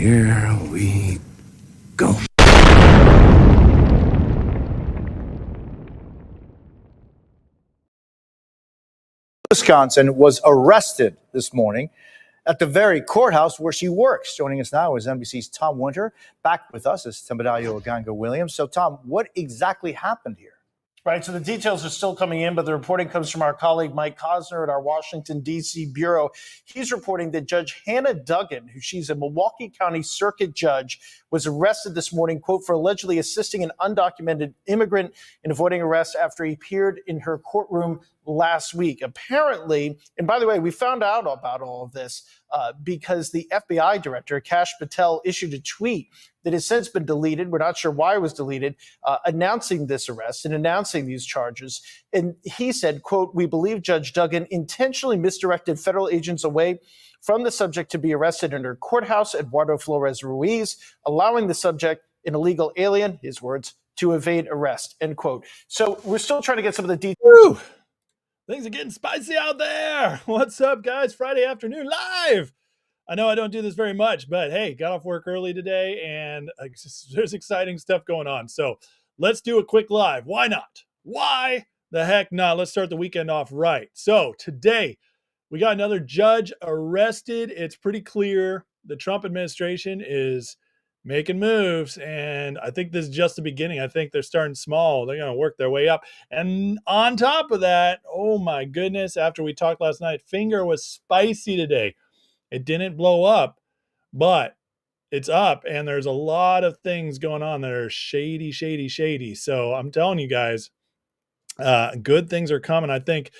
Here we go. Wisconsin was arrested this morning at the very courthouse where she works. Joining us now is NBC's Tom Winter. Back with us is Tempedayo Oganga-Williams. So, Tom, what exactly happened here? Right, so the details are still coming in, but the reporting comes from our colleague Mike Cosner at our Washington, D.C. bureau. He's reporting that Judge Hannah Duggan, who she's a Milwaukee County Circuit judge, was arrested this morning, quote, for allegedly assisting an undocumented immigrant in avoiding arrest after he appeared in her courtroom last week. Apparently, and by the way, we found out about all of this because the FBI director, Kash Patel, issued a tweet that has since been deleted. We're not sure why it was deleted, announcing this arrest and announcing these charges. And he said, quote, "We believe Judge Duggan intentionally misdirected federal agents away from the subject to be arrested in her courthouse, Eduardo Flores Ruiz, allowing the subject, an illegal alien," his words, "to evade arrest," end quote. So we're still trying to get some of the details. Woo! Things are getting spicy out there. What's up, guys? Friday afternoon live. I know I don't do this very much, but hey, got off work early today and there's exciting stuff going on. So let's do a quick live. Why not? Why the heck not? Let's start the weekend off right. So today we got another judge arrested. It's pretty clear the Trump administration is making moves, and I think this is just the beginning. I think they're starting small. They're going to work their way up. And on top of that, oh my goodness, after we talked last night, FNGR was spicy today. It didn't blow up, but it's up, and there's a lot of things going on that are shady, shady, shady. So I'm telling you guys, good things are coming. I think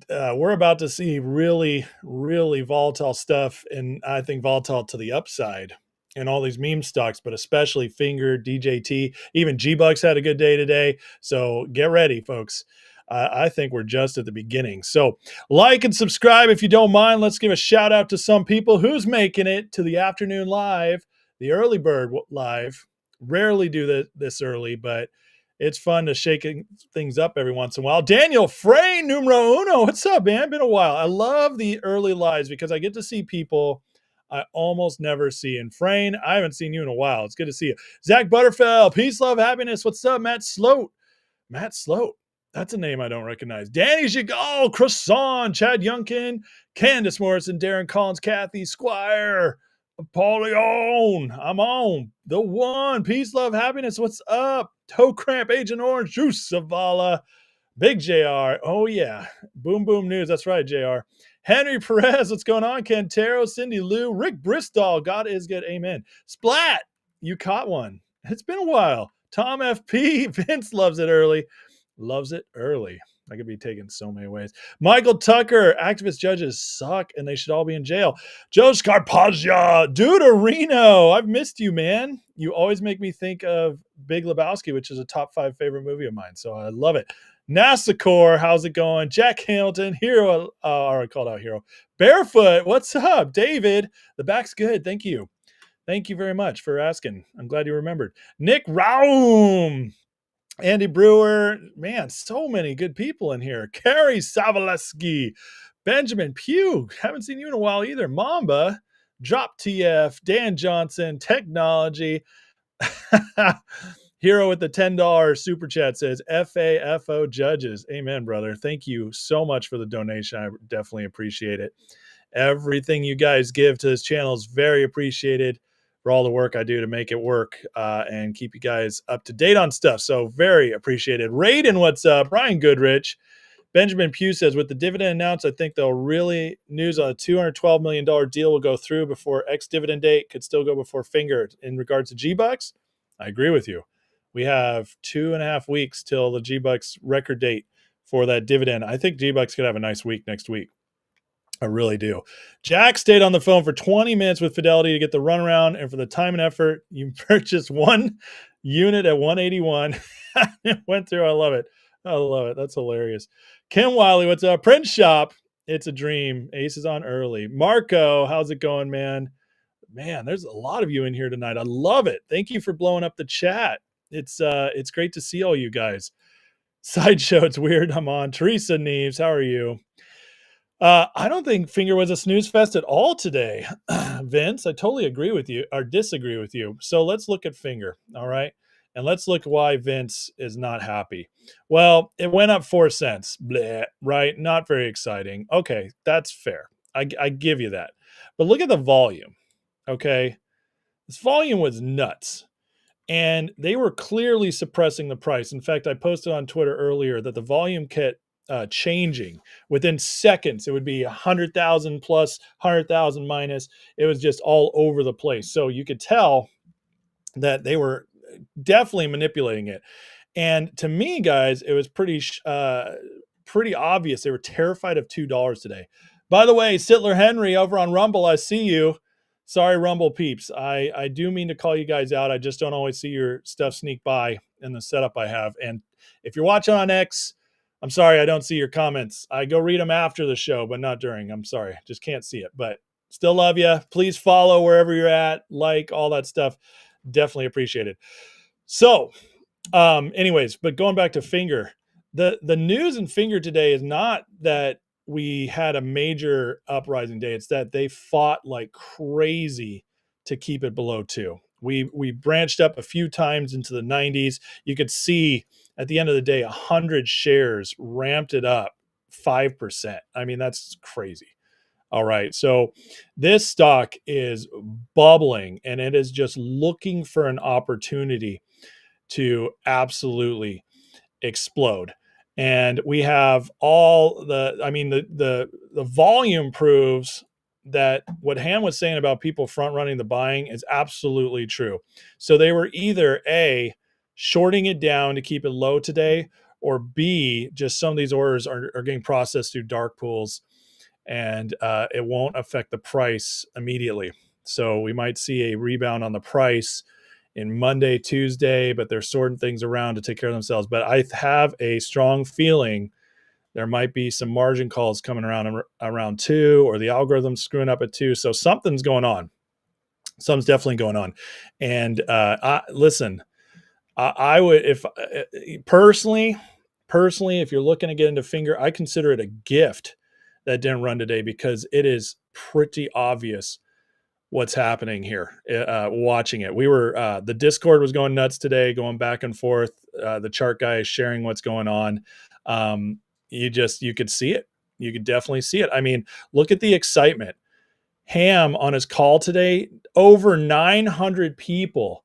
we're about to see really, really volatile stuff, and I think volatile to the upside in all these meme stocks, but especially FNGR, DJT, even G-Bucks had a good day today. So get ready, folks. I think we're just at the beginning. So like and subscribe if you don't mind. Let's give a shout out to some people who's making it to the afternoon live, the early bird live. Rarely do this early, but it's fun to shake things up every once in a while. Daniel Frey, numero uno. What's up, man? Been a while. I love the early lives because I get to see people I almost never see. And Frayne, I haven't seen you in a while. It's good to see you. Zach Butterfell, peace, love, happiness. What's up, Matt Sloat? Matt Sloat. That's a name I don't recognize. Danny Gigal, Croissant, Chad Yunkin, Candace Morrison, Darren Collins, Kathy Squire, Apollyon. I'm on. The one. Peace, love, happiness. What's up? Toe Cramp, Agent Orange, Juice Zavala, Big JR. Oh, yeah. Boom, boom news. That's right, JR. Henry Perez, what's going on? Cantero, Cindy Lou, Rick Bristol, God is good, amen. Splat, you caught one. It's been a while. Tom FP, Vince loves it early. Loves it early. I could be taken so many ways. Michael Tucker, activist judges suck and they should all be in jail. Joe Scarpaggia, Deuterino, I've missed you, man. You always make me think of Big Lebowski, which is a top 5 favorite movie of mine, so I love it. NASA how's it going? Jack Hamilton, Hero, I called out Hero. Barefoot, what's up? David, the back's good. Thank you. Thank you very much for asking. I'm glad you remembered. Nick Raum, Andy Brewer, man, so many good people in here. Carrie Savaleski, Benjamin Pugh, haven't seen you in a while either. Mamba, Drop TF, Dan Johnson, Technology. Hero with the $10 super chat says FAFO judges. Amen, brother. Thank you so much for the donation. I definitely appreciate it. Everything you guys give to this channel is very appreciated for all the work I do to make it work and keep you guys up to date on stuff. So very appreciated. Raiden, what's up? Brian Goodrich. Benjamin Pugh says, with the dividend announced, I think they'll really news on a $212 million deal will go through before ex-dividend date, could still go before FNGR. In regards to G-Bucks, I agree with you. We have 2.5 weeks till the G-Bucks record date for that dividend. I think G-Bucks could have a nice week next week. I really do. Jack stayed on the phone for 20 minutes with Fidelity to get the runaround, and for the time and effort, you purchased one unit at 181. It went through. I love it. I love it. That's hilarious. Kim Wiley, what's up? Print Shop, it's a dream. Ace is on early. Marco, how's it going, man? Man, there's a lot of you in here tonight. I love it. Thank you for blowing up the chat. It's great to see all you guys. Sideshow, it's weird. I'm on. Teresa Neves, how are you? I don't think Finger was a snooze fest at all today, Vince. I totally agree with you or disagree with you. So let's look at Finger, all right? And let's look why Vince is not happy. Well, it went up 4 cents, bleh, right? Not very exciting. Okay, that's fair. I give you that. But look at the volume, okay? This volume was nuts. And they were clearly suppressing the price. In fact, I posted on Twitter earlier that the volume kept changing within seconds. It would be 100,000 plus, 100,000 minus. It was just all over the place. So you could tell that they were definitely manipulating it. And to me, guys, it was pretty obvious they were terrified of $2 today. By the way, Sittler Henry over on Rumble, I see you. Sorry, Rumble peeps. I do mean to call you guys out. I just don't always see your stuff sneak by in the setup I have. And if you're watching on X, I'm sorry I don't see your comments. I go read them after the show, but not during. I'm sorry. Just can't see it. But still love you. Please follow wherever you're at, like all that stuff. Definitely appreciate it. So, anyways, but going back to Finger, the news in Finger today is not that we had a major uprising day. It's that they fought like crazy to keep it below 2. We branched up a few times into the 90s. You could see at the end of the day, 100 shares ramped it up 5%. I mean, that's crazy. All right. So this stock is bubbling and it is just looking for an opportunity to absolutely explode. And we have all the volume proves that what Ham was saying about people front running the buying is absolutely true. So they were either A, shorting it down to keep it low today, or B, just some of these orders are getting processed through dark pools and it won't affect the price immediately. So we might see a rebound on the price in Monday, Tuesday, but they're sorting things around to take care of themselves. But I have a strong feeling there might be some margin calls coming around 2, or the algorithm's screwing up at 2. So something's going on. Something's definitely going on. And listen, I would, if personally, if you're looking to get into Finger, I consider it a gift that didn't run today because it is pretty obvious what's happening here. Watching it, we were the Discord was going nuts today, going back and forth. The chart guy is sharing what's going on. You could see it. You could definitely see it. I mean, look at the excitement. Ham on his call today, over 900 people.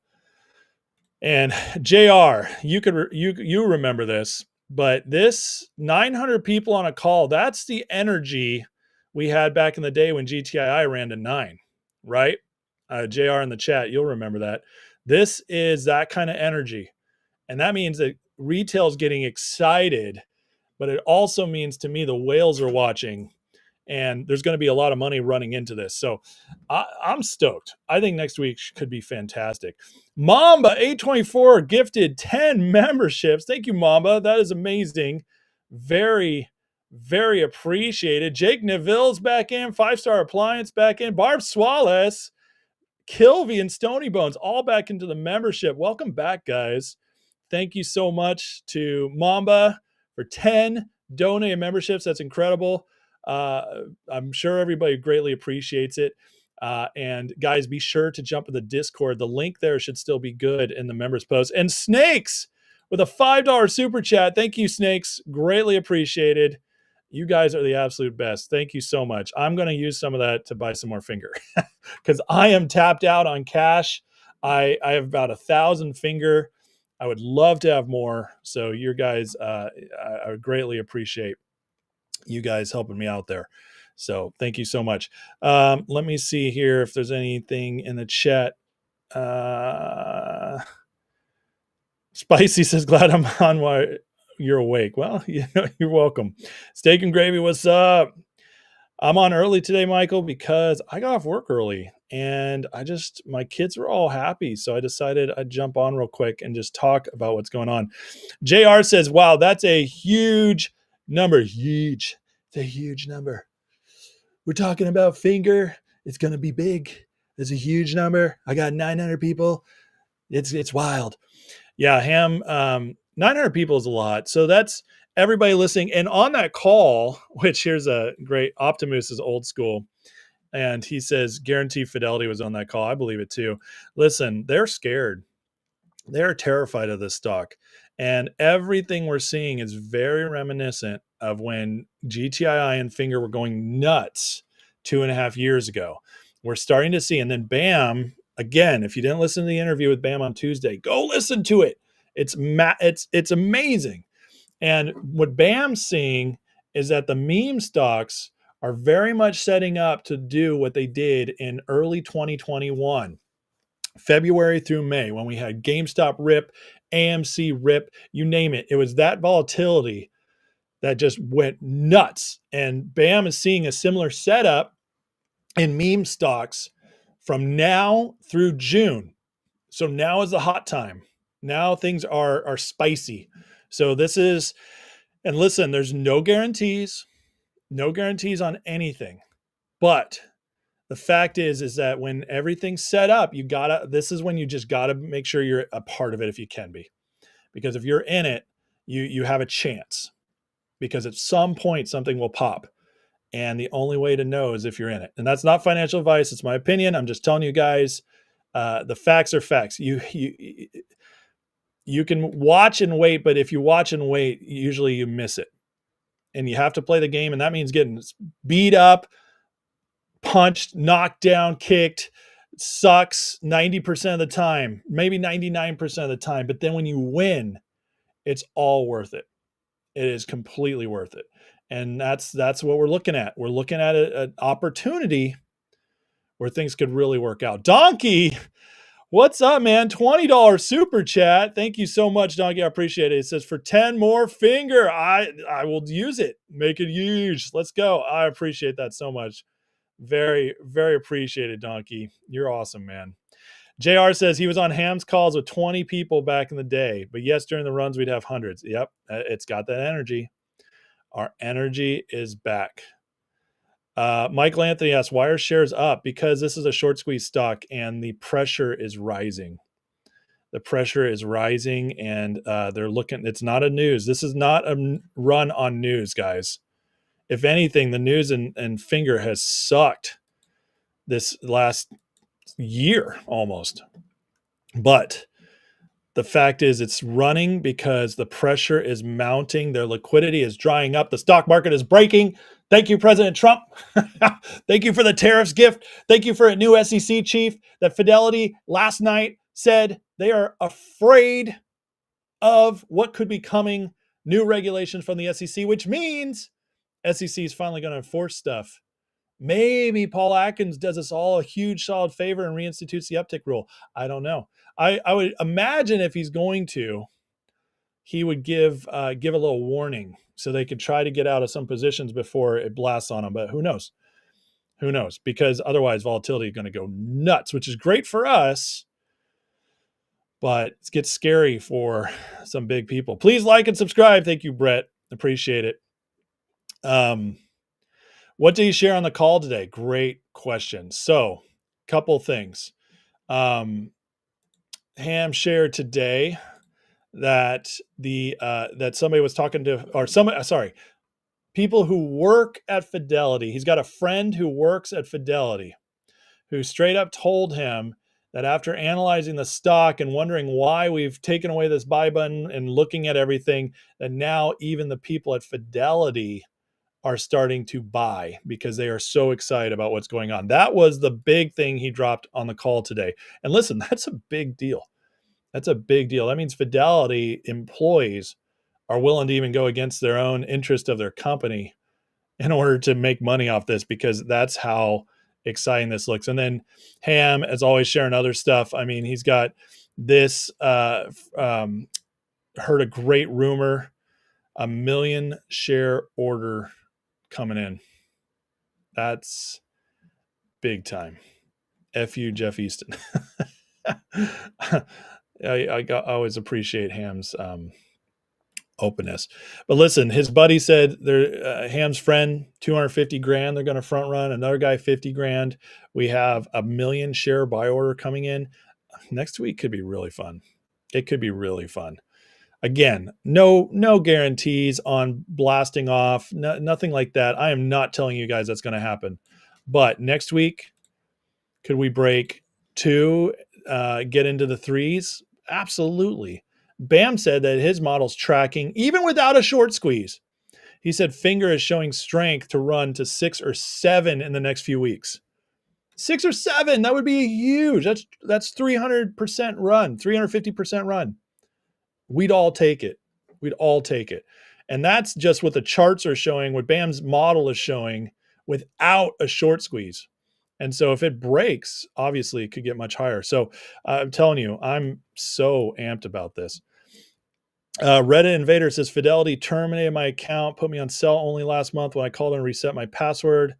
And JR, you remember this, but this 900 people on a call, that's the energy we had back in the day when GTII ran to 9, right? JR in the chat, you'll remember that. This is that kind of energy. And that means that retail's getting excited, but it also means to me the whales are watching and there's going to be a lot of money running into this. So I'm stoked. I think next week could be fantastic. Mamba 824 gifted 10 memberships. Thank you, Mamba. That is amazing. Very, very appreciated. Jake Neville's back in. 5-Star Appliance back in. Barb Swalles, Kilvy, and Stony Bones all back into the membership. Welcome back, guys. Thank you so much to Mamba for 10 donated memberships. That's incredible. I'm sure everybody greatly appreciates it. And guys, be sure to jump in the Discord. The link there should still be good in the members post. And Snakes with a $5 super chat. Thank you, Snakes. Greatly appreciated. You guys are the absolute best. Thank you so much. I'm going to use some of that to buy some more Finger because I am tapped out on cash. I have about 1,000 Finger. I would love to have more. So you guys, I would greatly appreciate you guys helping me out there. So thank you so much. Let me see here if there's anything in the chat. Spicy says, glad I'm on while you're awake. Well, you're welcome. Steak and Gravy, what's up? I'm on early today, Michael, because I got off work early and my kids were all happy. So I decided I'd jump on real quick and just talk about what's going on. JR says, wow, that's a huge number. Huge. It's a huge number. We're talking about Finger. It's going to be big. It's a huge number. I got 900 people. It's wild. Yeah, Ham, 900 people is a lot. So that's everybody listening. And on that call, which here's a great, Optimus is old school. And he says, guaranteed Fidelity was on that call. I believe it too. Listen, they're scared. They're terrified of this stock. And everything we're seeing is very reminiscent of when GTII and Finger were going nuts 2.5 years ago. We're starting to see, and then BAM, again, if you didn't listen to the interview with BAM on Tuesday, go listen to it. It's amazing. And what BAM's seeing is that the meme stocks are very much setting up to do what they did in early 2021. February through May, when we had GameStop rip, AMC rip, you name it. It was that volatility that just went nuts. And BAM is seeing a similar setup in meme stocks from now through June. So now is the hot time. Now things are spicy. So this is, and listen, there's no guarantees on anything. But the fact is that when everything's set up, this is when you just gotta make sure you're a part of it if you can be. Because if you're in it, you have a chance. Because at some point something will pop. And the only way to know is if you're in it. And that's not financial advice, it's my opinion. I'm just telling you guys, the facts are facts. You can watch and wait, but if you watch and wait, usually you miss it. And you have to play the game, and that means getting beat up, punched, knocked down, kicked. Sucks 90% of the time, maybe 99% of the time. But then when you win, it's all worth it. It is completely worth it. And that's what we're looking at. We're looking at an opportunity where things could really work out. Donkey, what's up, man? $20 super chat. Thank you so much, Donkey. I appreciate it. It says for 10 more Finger, I will use it. Make it huge. Let's go. I appreciate that so much. Very, very appreciated, Donkey. You're awesome, man. JR says he was on Ham's calls with 20 people back in the day, but yes, during the runs, we'd have hundreds. Yep, it's got that energy. Our energy is back. Michael Anthony asks, why are shares up? Because this is a short squeeze stock and the pressure is rising. The pressure is rising and they're looking, it's not a news. This is not a run on news, guys. If anything, the news and Finger has sucked this last year almost. But the fact is it's running because the pressure is mounting. Their liquidity is drying up. The stock market is breaking. Thank you, President Trump. Thank you for the tariffs gift. Thank you for a new SEC chief that Fidelity last night said they are afraid of what could be coming, new regulations from the SEC, which means SEC is finally going to enforce stuff. Maybe Paul Atkins does us all a huge solid favor and reinstitutes the uptick rule. I don't know. I would imagine if he's going to, he would give a little warning so they could try to get out of some positions before it blasts on them. But who knows? Who knows? Because otherwise volatility is going to go nuts, which is great for us, but it gets scary for some big people. Please like and subscribe. Thank you, Brett. Appreciate it. What did you share on the call today? Great question. So, couple things. Ham shared today that that somebody was talking to, or people who work at Fidelity. He's got a friend who works at Fidelity who straight up told him that after analyzing the stock and wondering why we've taken away this buy button and looking at everything, that now even the people at Fidelity are starting to buy because they are so excited about what's going on. That was the big thing he dropped on the call today. And listen, that's a big deal. That's a big deal. That means Fidelity employees are willing to even go against their own interest of their company in order to make money off this, because that's how exciting this looks. And then Ham, as always, sharing other stuff. I mean, he's got this, heard a great rumor, 1 million share order coming in. That's big time. F you, Jeff Easton. I always appreciate Ham's openness. But listen, his buddy said Ham's friend, 250 grand, they're going to front run. Another guy, 50 grand. We have 1 million share buy order coming in. Next week could be really fun. It could be really fun. Again, no guarantees on blasting off, nothing like that. I am not telling you guys that's going to happen. But next week, could we break 2, get into the 3s? Absolutely. Bam said that his model's tracking even without a short squeeze. He said finger is showing strength to run to 6 or 7 in the next few weeks. 6 or 7, that would be huge. That's 300% run, 350% run. We'd all take it. We'd all take it. And that's just what the charts are showing, what Bam's model is showing without a short squeeze. And so if it breaks, obviously it could get much higher. So I'm telling you, I'm so amped about this. Reddit Invader says, Fidelity terminated my account, put me on sell only last month when I called and reset my password.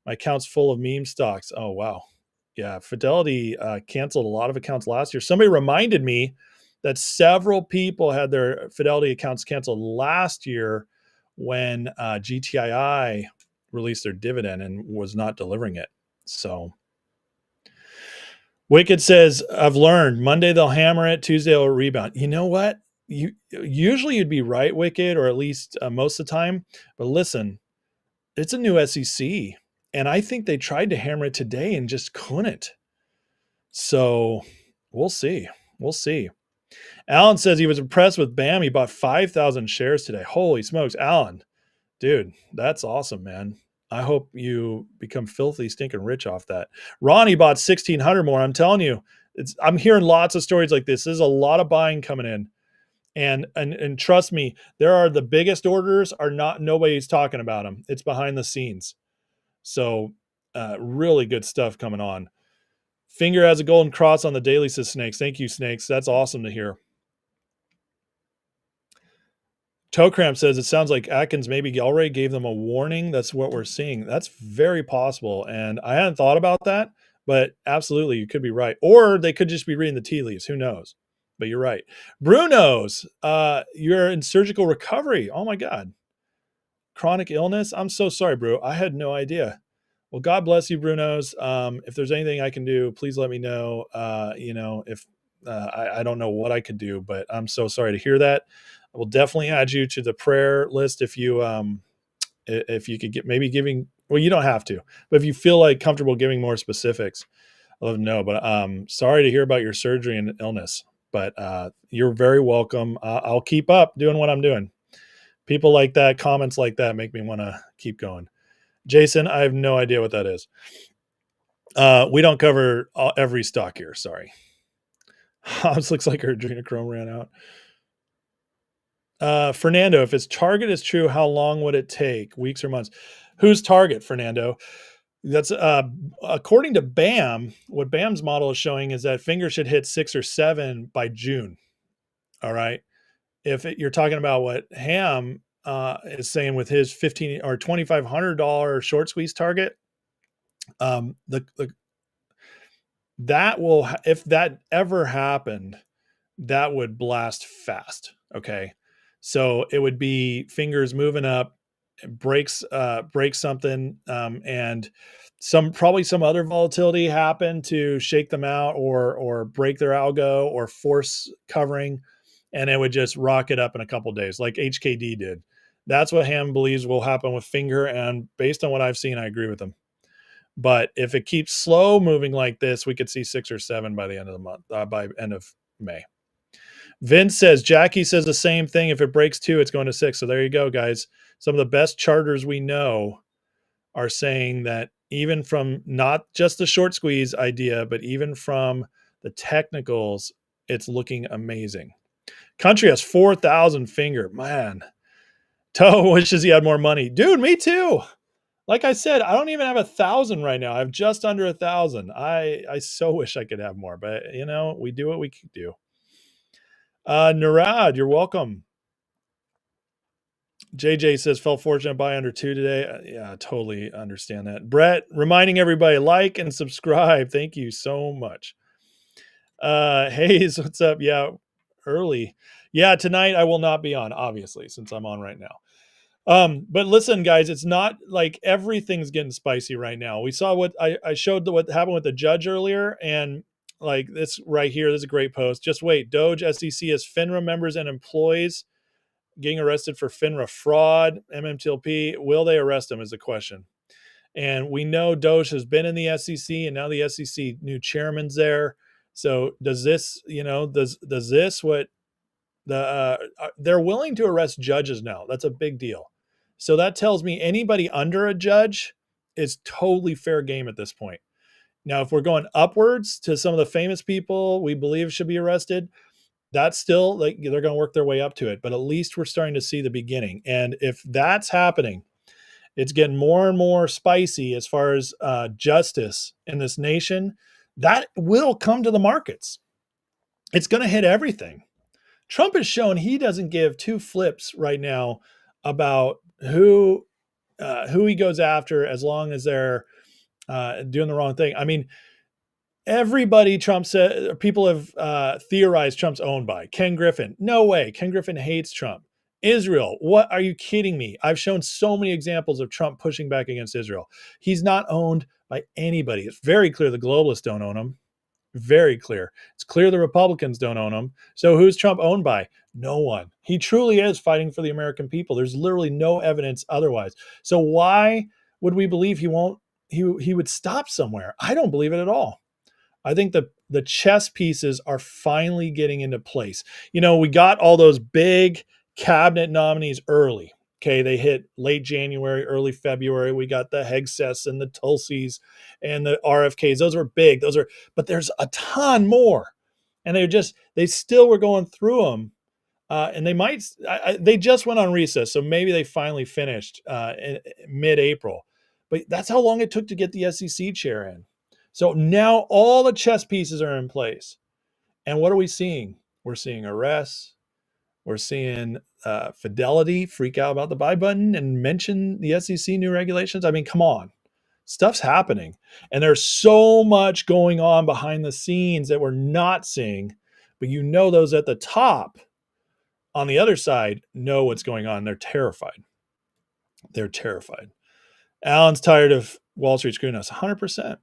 My account's full of meme stocks. Oh, wow. Yeah, Fidelity canceled a lot of accounts last year. Somebody reminded me that several people had their Fidelity accounts canceled last year when GTII released their dividend and was not delivering it. So Wicked says, I've learned Monday they'll hammer it, Tuesday they'll rebound. You know what? Usually you'd be right, Wicked, or at least most of the time. But listen, it's a new SEC. And I think they tried to hammer it today and just couldn't. So we'll see. We'll see. Alan says he was impressed with BAM. He bought 5,000 shares today. Holy smokes, Alan. Dude, that's awesome, man. I hope you become filthy, stinking rich off that. Ronnie bought 1,600 more. I'm telling you, I'm hearing lots of stories like this. There's a lot of buying coming in. And trust me, there are the biggest orders are not, nobody's talking about them. It's behind the scenes. So really good stuff coming on. Finger has a golden cross on the daily, says Snakes. Thank you, Snakes. That's awesome to hear. Toe Cramp says it sounds like Atkins maybe already gave them a warning. That's what we're seeing. That's very possible. And I hadn't thought about that, but absolutely, you could be right. Or they could just be reading the tea leaves. Who knows? But you're right. Bruno's, you're in surgical recovery. Oh my God. Chronic illness. I'm so sorry, bro. I had no idea. Well, God bless you, Bruno's. If there's anything I can do, please let me know. If I don't know what I could do, but I'm so sorry to hear that. I will definitely add you to the prayer list if you could get maybe giving. Well, you don't have to, but if you feel like comfortable giving more specifics, I'll let them know. But sorry to hear about your surgery and illness. But you're very welcome. I'll keep up doing what I'm doing. People like that, comments like that make me want to keep going. Jason, I have no idea what that is. We don't cover every stock here. Sorry. Hobbs looks like her adrenochrome ran out. Fernando, if its target is true, how long would it take? Weeks or months? Whose target, Fernando? That's according to BAM, what BAM's model is showing is that Finger should hit 6 or 7 by June. All right. If you're talking about what Ham is saying with his $1,500 or $2,500 short squeeze target, that will, if that ever happened, that would blast fast. Okay. So it would be Fingers moving up, breaks something, and probably some other volatility happen to shake them out or break their algo or force covering, and it would just rocket up in a couple of days like HKD did. That's what Ham believes will happen with Finger, and based on what I've seen, I agree with him. But if it keeps slow moving like this, we could see 6 or 7 by the end of the month, by end of May. Vince says, Jackie says the same thing. If it breaks 2, it's going to 6. So there you go, guys. Some of the best charters we know are saying that even from not just the short squeeze idea, but even from the technicals, it's looking amazing. Country has 4,000 Finger. Man, Toe wishes he had more money. Dude, me too. Like I said, I don't even have 1,000 right now. I have just under 1,000. I so wish I could have more, but we do what we can do. Narad, you're welcome. JJ says, felt fortunate buy under 2 today. Yeah, I totally understand that. Brett, reminding everybody, like and subscribe. Thank you so much. Hayes, what's up? Yeah, early. Yeah, tonight I will not be on, obviously, since I'm on right now. But listen, guys, it's not like everything's getting spicy right now. We saw what I showed what happened with the judge earlier, and like this right here. This is a great post. Just wait. Doge SEC as FINRA members and employees getting arrested for FINRA fraud. MMTLP, will they arrest them is the question. And we know Doge has been in the SEC, and now the SEC new chairman's there. So does this, does this what they're willing to arrest judges now? That's a big deal. So that tells me anybody under a judge is totally fair game at this point. Now, if we're going upwards to some of the famous people we believe should be arrested, that's still like they're going to work their way up to it. But at least we're starting to see the beginning. And if that's happening, it's getting more and more spicy as far as justice in this nation. That will come to the markets. It's going to hit everything. Trump has shown he doesn't give two flips right now about who he goes after, as long as they're doing the wrong thing. I mean, everybody Trump said, people have theorized Trump's owned by. Ken Griffin, no way. Ken Griffin hates Trump. Israel, what are you kidding me? I've shown so many examples of Trump pushing back against Israel. He's not owned by anybody. It's very clear the globalists don't own him. Very clear. It's clear the Republicans don't own him. So who's Trump owned by? No one. He truly is fighting for the American people. There's literally no evidence otherwise. So why would we believe he would stop somewhere? I don't believe it at all. I think the chess pieces are finally getting into place. We got all those big cabinet nominees early. Okay, they hit late January, early February. We got the Hegseths and the Tulsis and the RFKs. Those were big. But there's a ton more, and they still were going through them. And they just went on recess, so maybe they finally finished in mid-April. But that's how long it took to get the SEC chair in. So now all the chess pieces are in place. And what are we seeing? We're seeing arrests. We're seeing Fidelity freak out about the buy button and mention the SEC new regulations. I mean, come on. Stuff's happening. And there's so much going on behind the scenes that we're not seeing. But those at the top on the other side know what's going on. They're terrified. They're terrified. Alan's tired of Wall Street screwing us. 100%.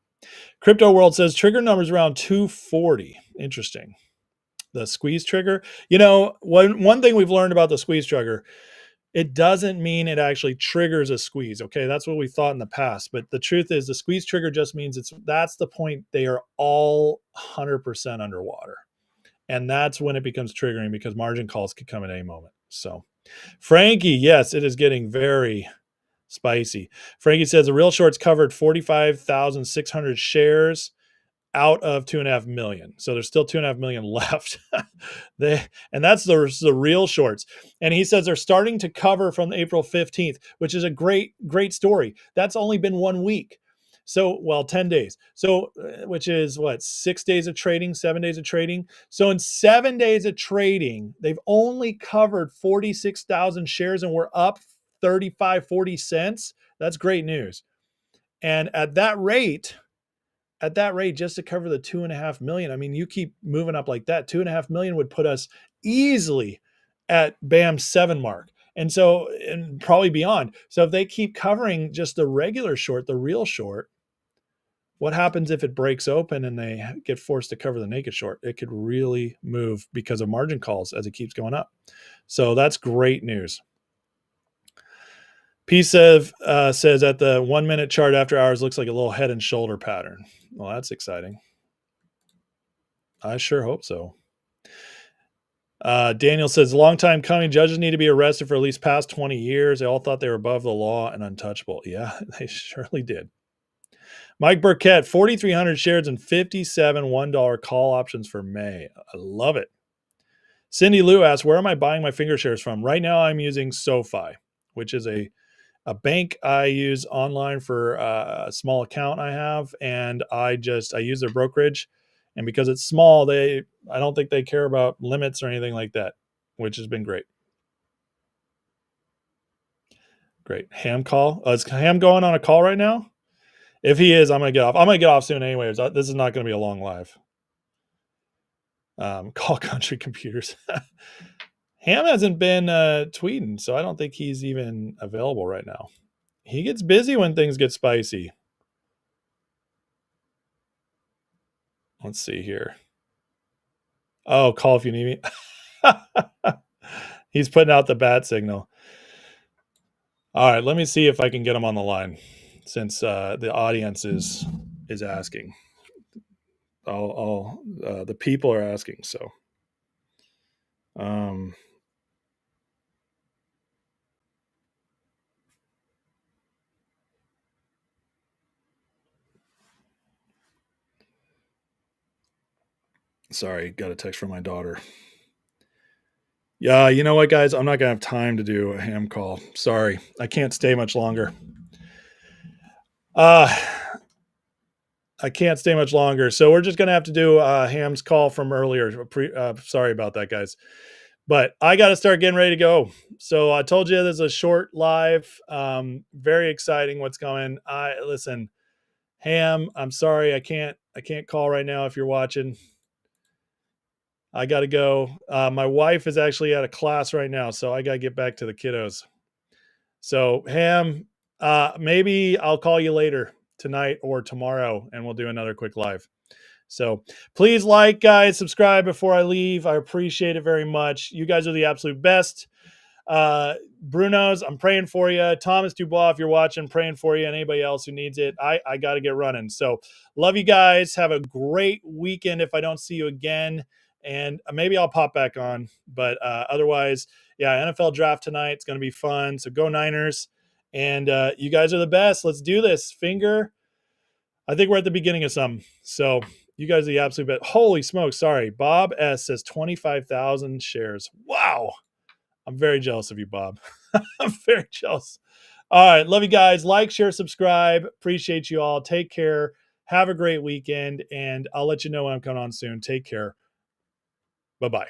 Crypto World says trigger numbers around 240. Interesting. The squeeze trigger. One thing we've learned about the squeeze trigger, it doesn't mean it actually triggers a squeeze. Okay, that's what we thought in the past. But the truth is, the squeeze trigger just means that's the point they are all 100% underwater, and that's when it becomes triggering, because margin calls could come at any moment. So, Frankie, yes, it is getting very spicy. Frankie says the real shorts covered 45,600 shares out of 2.5 million. So there's still 2.5 million left. And that's the real shorts. And he says they're starting to cover from April 15th, which is a great story. That's only been 1 week. So, 10 days. So, which is 6 days of trading, 7 days of trading. So in 7 days of trading, they've only covered 46,000 shares, and we're up 35, 40 cents. That's great news. And at that rate, just to cover the 2.5 million, I mean, you keep moving up like that, 2.5 million would put us easily at BAM 7 mark. And so, and probably beyond. So if they keep covering just the regular short, the real short, what happens if it breaks open and they get forced to cover the naked short? It could really move because of margin calls as it keeps going up. So that's great news. PSEV says at the 1 minute chart after hours looks like a little head and shoulder pattern. Well, that's exciting. I sure hope so. Daniel says, long time coming. Judges need to be arrested for at least past 20 years. They all thought they were above the law and untouchable. Yeah, they surely did. Mike Burkett, 4,300 shares and 57 $1 call options for May. I love it. Cindy Lou asks, where am I buying my finger shares from? Right now I'm using SoFi, which is a bank I use online for a small account I have, and I use their brokerage, and because it's small, I don't think they care about limits or anything like that, which has been great. Great. Ham call. Is Ham going on a call right now? If he is, I'm gonna get off. I'm gonna get off soon anyways. This is not gonna be a long live. Call Country Computers. Ham hasn't been tweeting, so I don't think he's even available right now. He gets busy when things get spicy. Let's see here. Oh, call if you need me. He's putting out the bat signal. All right, let me see if I can get him on the line, since the audience is asking. The people are asking. So, sorry, got a text from my daughter. Yeah, you know what, guys? I'm not gonna have time to do a ham call. Sorry, I can't stay much longer. I can't stay much longer, so we're just gonna have to do Ham's call from earlier. Sorry about that, guys, but I got to start getting ready to go. So I told you there's a short live. Very exciting what's coming. Listen, Ham, I'm sorry I can't call right now if you're watching. I got to go. My wife is actually at a class right now, so I got to get back to the kiddos. So Ham, maybe I'll call you later tonight or tomorrow, and we'll do another quick live. So please like, guys, subscribe before I leave. I appreciate it very much. You guys are the absolute best. Bruno's, I'm praying for you. Thomas Dubois, if you're watching, praying for you, and anybody else who needs it. I got to get running. So love you guys. Have a great weekend if I don't see you again. And maybe I'll pop back on. But otherwise, yeah, NFL draft tonight. It's going to be fun. So go Niners. And you guys are the best. Let's do this. I think we're at the beginning of something. So you guys are the absolute best. Holy smokes. Sorry. Bob S says 25,000 shares. Wow. I'm very jealous of you, Bob. I'm very jealous. All right. Love you guys. Like, share, subscribe. Appreciate you all. Take care. Have a great weekend. And I'll let you know when I'm coming on soon. Take care. Bye-bye.